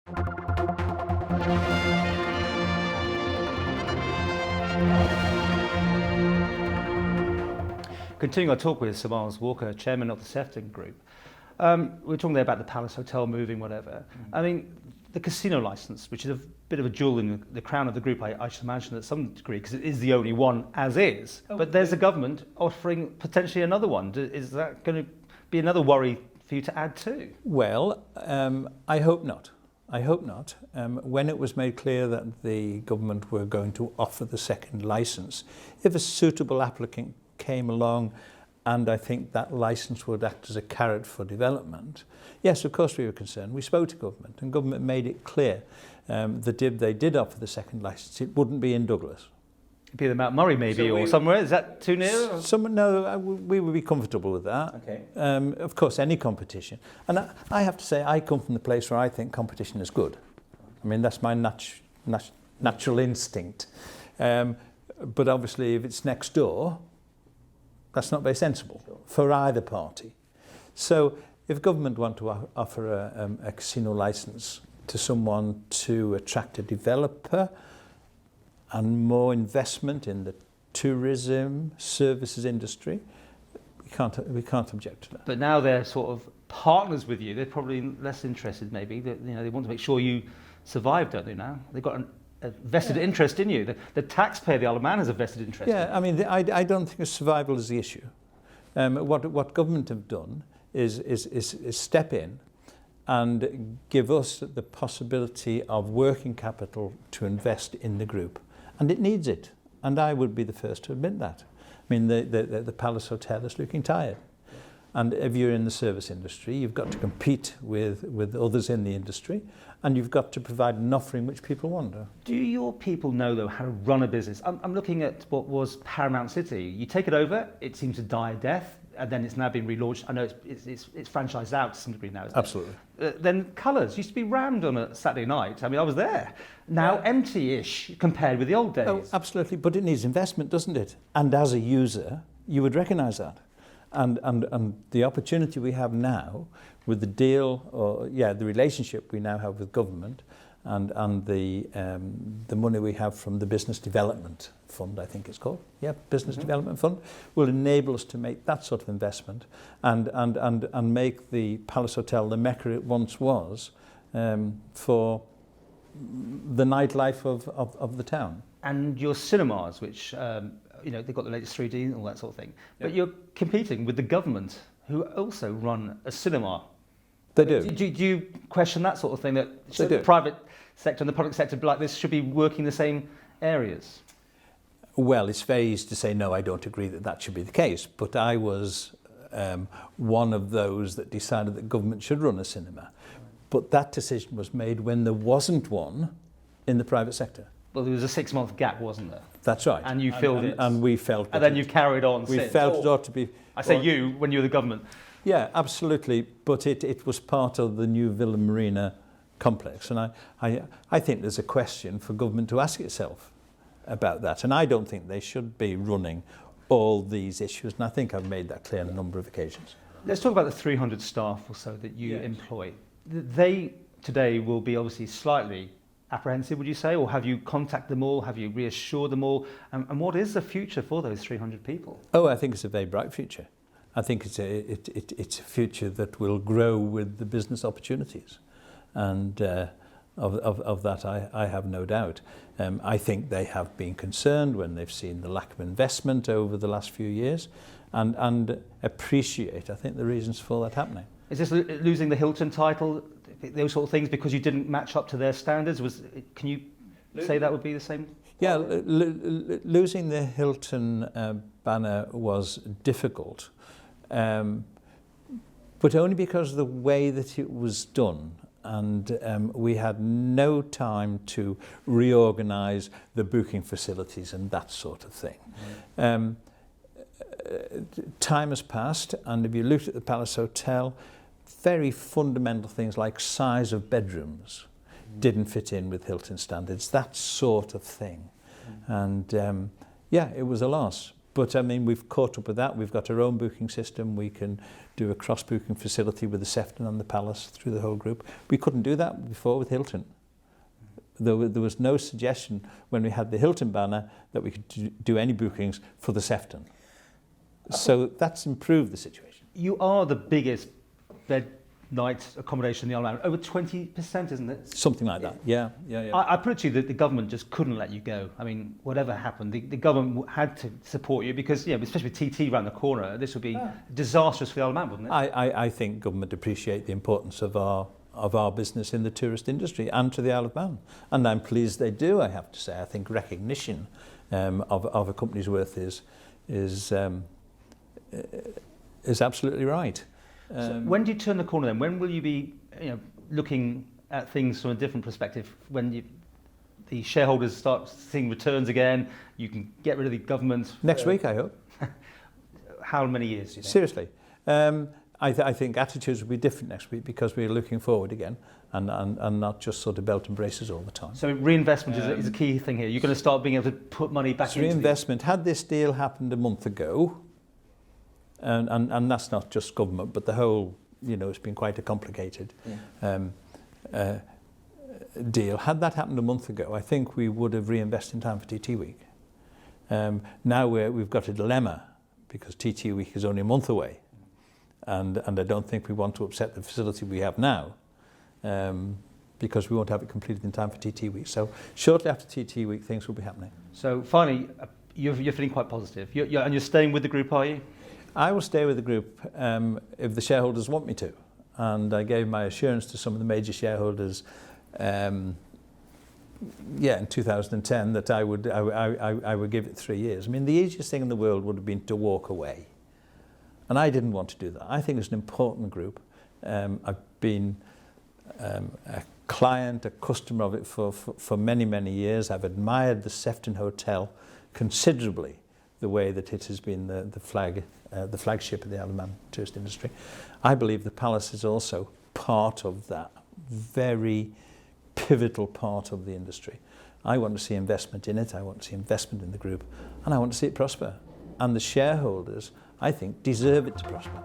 Continuing our talk with Sir Miles Walker, Chairman of the Sefton Group, we're talking there about the Palace Hotel moving, whatever. I mean, the casino license, which is a bit of a jewel in the crown of the group, I should imagine, to some degree, because it is the only one as is. But there's a government offering potentially another one. Is that going to be another worry for you to add to? Well, I hope not. I hope not. When it was made clear that the government were going to offer the second licence, if a suitable applicant came along, and I think that licence would act as a carrot for development, yes, of course we were concerned. We spoke to government, and government made it clear that if they did offer the second licence, it wouldn't be in Douglas. It'd be in Mount Murray maybe, or somewhere. Is that too near? No, we would be comfortable with that. Okay. Of course, any competition. And I have to say, I come from the place where I think competition is good. I mean, that's my natural instinct. But obviously, if it's next door, that's not very sensible for either party. So if government want to offer a casino licence to someone to attract a developer and more investment in the tourism services industry, we can't object to that. But now they're sort of partners with you. They're probably less interested, maybe. They want to make sure you survive, don't they? Now they've got a vested interest in you. The taxpayer, the Isle of Man, has a vested interest. Yeah, I mean, I don't think survival is the issue. What government have done is step in and give us the possibility of working capital to invest in the group, and it needs it. And I would be the first to admit that. I mean, the Palace Hotel is looking tired. And if you're in the service industry, you've got to compete with others in the industry, and you've got to provide an offering which people want. Do your people know, though, how to run a business? I'm looking at what was Paramount City. You take it over, it seems to die a death, and then it's now been relaunched. I know it's franchised out to some degree now, isn't Absolutely. it? Then Colours used to be rammed on a Saturday night. I mean, I was there. Now empty-ish compared with the old days. Oh, absolutely, but it needs investment, doesn't it? And as a user, you would recognise that. And the opportunity we have now with the deal, the relationship we now have with government, and the money we have from the Business Development Fund, I think it's called, Business Development Fund, will enable us to make that sort of investment and make the Palace Hotel the mecca it once was for the nightlife of the town. And your cinemas, which they've got the latest 3D and all that sort of thing. But you're competing with the government, who also run a cinema. They do. Do you question that sort of thing, that the private sector and the public sector like this should be working the same areas? Well, it's very easy to say, no, I don't agree that should be the case. But I was one of those that decided that government should run a cinema. But that decision was made when there wasn't one in the private sector. Well, there was a 6-month gap, wasn't there? That's right. And you filled it. And we felt. And then you've carried on we since. Felt it ought to be. I say you, when you were the government. Yeah, absolutely. But it was part of the new Villa Marina complex. And I think there's a question for government to ask itself about that. And I don't think they should be running all these issues. And I think I've made that clear on a number of occasions. Let's talk about the 300 staff or so that you employ. They today will be obviously slightly apprehensive, would you say, or have you contacted them all? Have you reassured them all? And what is the future for those 300 people? Oh, I think it's a very bright future. I think it's a future that will grow with the business opportunities, and of that I have no doubt. I think they have been concerned when they've seen the lack of investment over the last few years, and appreciate, I think, the reasons for that happening. Is this losing the Hilton title, those sort of things, because you didn't match up to their standards? Can you say that would be the same? Yeah, losing the Hilton banner was difficult, but only because of the way that it was done. And we had no time to reorganise the booking facilities and that sort of thing. Time has passed, and if you looked at the Palace Hotel, very fundamental things like size of bedrooms didn't fit in with Hilton standards, that sort of thing. And it was a loss. But I mean, we've caught up with that. We've got our own booking system. We can do a cross-booking facility with the Sefton and the Palace through the whole group. We couldn't do that before with Hilton. There was no suggestion when we had the Hilton banner that we could do any bookings for the Sefton. So that's improved the situation. You are the biggest bed night accommodation in the Isle of Man. Over 20%, isn't it? Something like that, yeah. I put it to you that the government just couldn't let you go. I mean, whatever happened, the government had to support you because, especially with TT around the corner, this would be disastrous for the Isle of Man, wouldn't it? I think government appreciate the importance of our business in the tourist industry and to the Isle of Man. And I'm pleased they do, I have to say. I think recognition of a company's worth is absolutely right. So when do you turn the corner then? When will you be looking at things from a different perspective? When the shareholders start seeing returns again, you can get rid of the government? Next week, I hope. How many years do you think? Seriously. I think attitudes will be different next week because we're looking forward again and not just sort of belt and braces all the time. So reinvestment is a key thing here. You're going to start being able to put money back into reinvestment. Had this deal happened a month ago, and that's not just government, but the whole, it's been quite a complicated deal. Had that happened a month ago, I think we would have reinvested in time for TT Week. Now we've got a dilemma because TT Week is only a month away, and I don't think we want to upset the facility we have now because we won't have it completed in time for TT Week. So shortly after TT Week, things will be happening. So finally, you're feeling quite positive. And you're staying with the group, are you? I will stay with the group if the shareholders want me to, and I gave my assurance to some of the major shareholders in 2010 that I would give it 3 years. I mean, the easiest thing in the world would have been to walk away, and I didn't want to do that. I think it's an important group. I've been a client, a customer of it for many, many years. I've admired the Sefton Hotel considerably, the way that it has been the flagship of the Isle of Man tourist industry. I believe the Palace is also part of that very pivotal part of the industry. I want to see investment in it, I want to see investment in the group, and I want to see it prosper. And the shareholders, I think, deserve it to prosper.